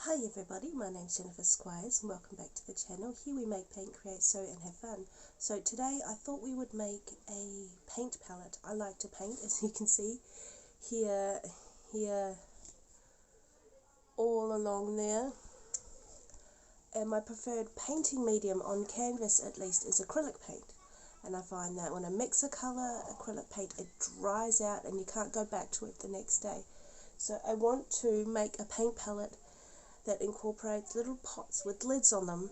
Hi everybody, my name's Jennifer Squires and welcome back to the channel. Here we make, paint, create, sew and have fun. So today I thought we would make a paint palette. I like to paint, as you can see here, all along there. And my preferred painting medium on canvas at least is acrylic paint. And I find that when I mix a colour, acrylic paint, it dries out and you can't go back to it the next day. So I want to make a paint palette that incorporates little pots with lids on them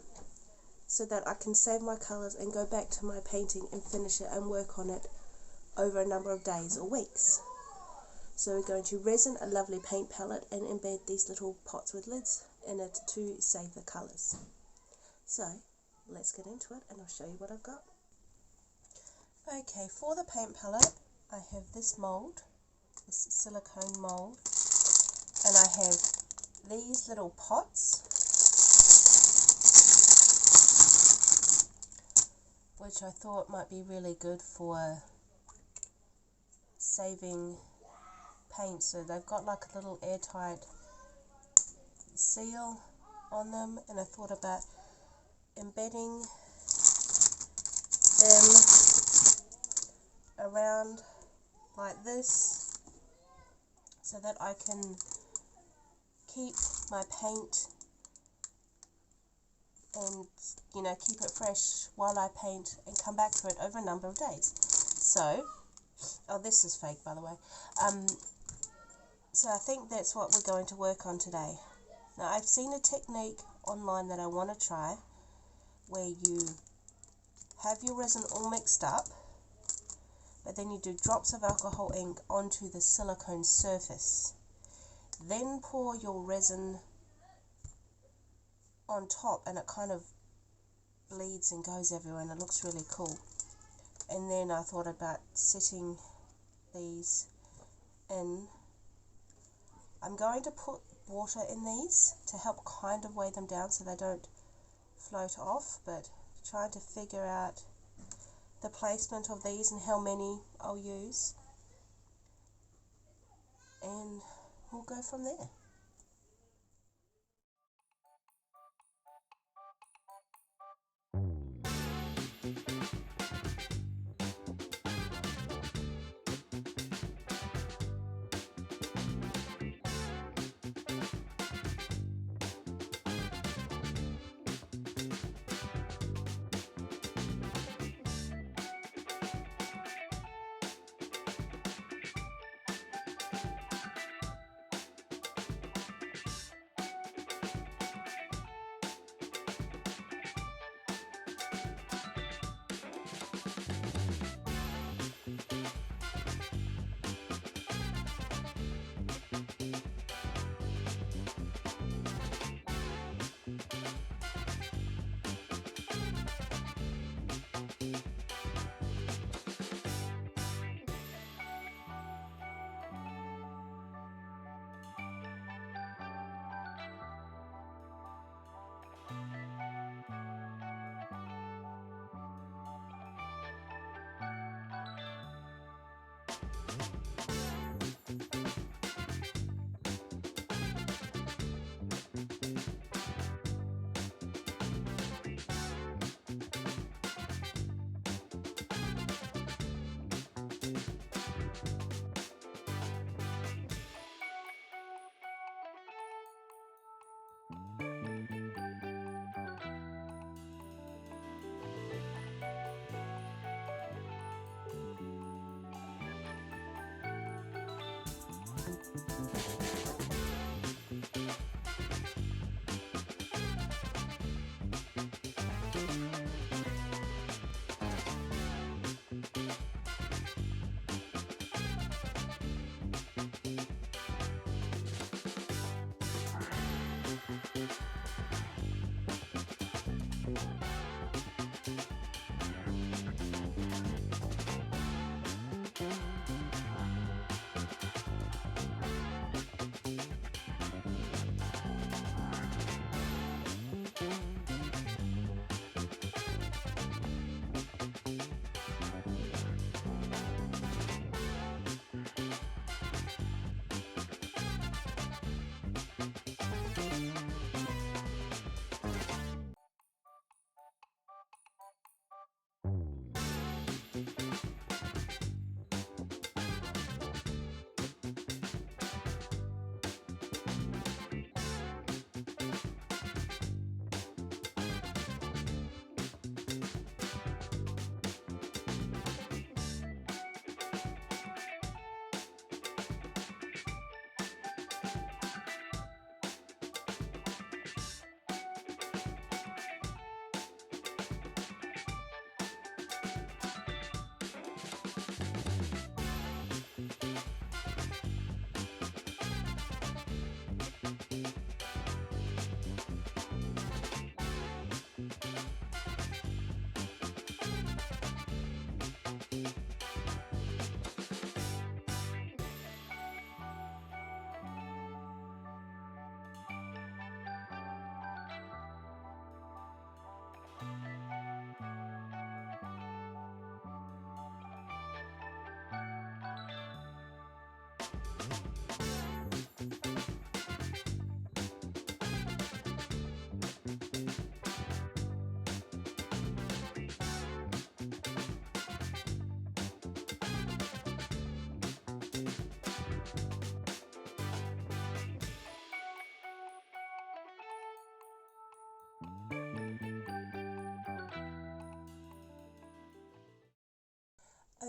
so that I can save my colours and go back to my painting and finish it and work on it over a number of days or weeks. So we're going to resin a lovely paint palette and embed these little pots with lids in it to save the colours. So let's get into it and I'll show you what I've got. Okay, for the paint palette I have this mould, this silicone mould, and I have these little pots, which I thought might be really good for saving paint. So they've got like a little airtight seal on them, and I thought about embedding them around like this so that I can keep my paint and keep it fresh while I paint and come back to it over a number of days. So, oh, this is fake by the way. So I think that's what we're going to work on today. Now I've seen a technique online that I want to try where you have your resin all mixed up, but then you do drops of alcohol ink onto the silicone surface. Then pour your resin on top and it kind of bleeds and goes everywhere and it looks really cool. And then I thought about setting these in. I'm going to put water in these to help kind of weigh them down so they don't float off, but trying to figure out the placement of these and how many I'll use, and we'll go from there.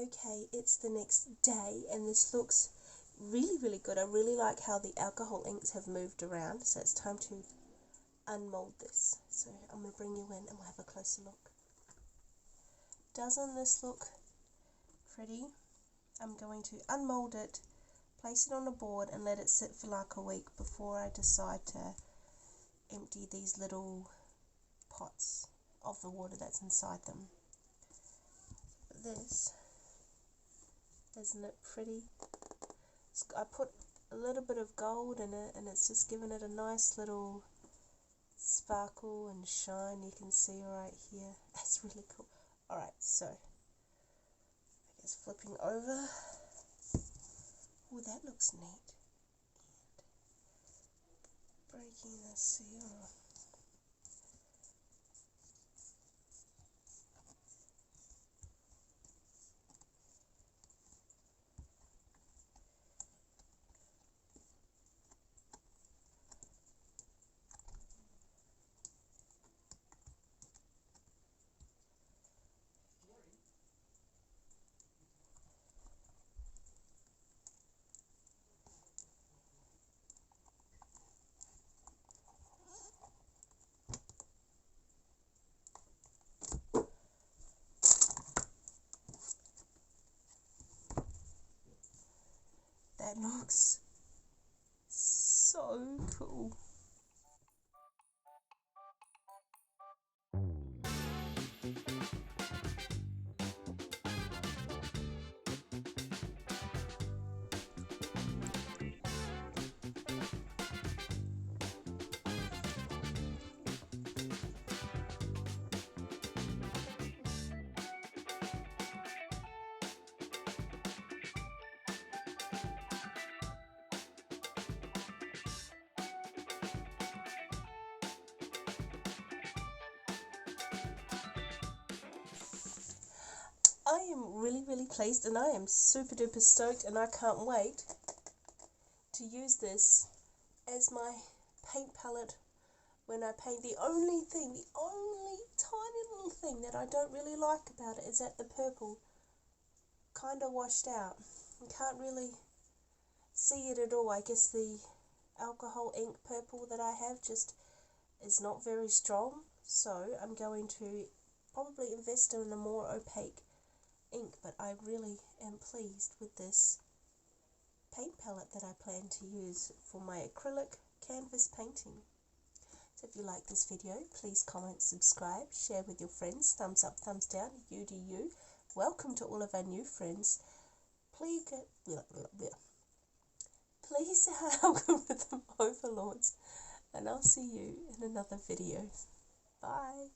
Okay, it's the next day and this looks really, really good. I really like how the alcohol inks have moved around, so it's time to unmold this. So I'm going to bring you in and we'll have a closer look. Doesn't this look pretty? I'm going to unmold it, place it on a board and let it sit for like a week before I decide to empty these little pots of the water that's inside them. This, isn't it pretty? I put a little bit of gold in it and it's just given it a nice little sparkle and shine. You can see right here. That's really cool. Alright, so I guess flipping over. Oh, that looks neat. And breaking the seal. That looks so cool. I am really, really pleased and I am super duper stoked and I can't wait to use this as my paint palette when I paint. The only tiny little thing that I don't really like about it is that the purple kind of washed out. You can't really see it at all. I guess the alcohol ink purple that I have just is not very strong, so I'm going to probably invest in a more opaque ink, but I really am pleased with this paint palette that I plan to use for my acrylic canvas painting. So if you like this video, please comment, subscribe, share with your friends, thumbs up, thumbs down, you do you. Welcome to all of our new friends. Please please have algorithm overlords, and I'll see you in another video. Bye.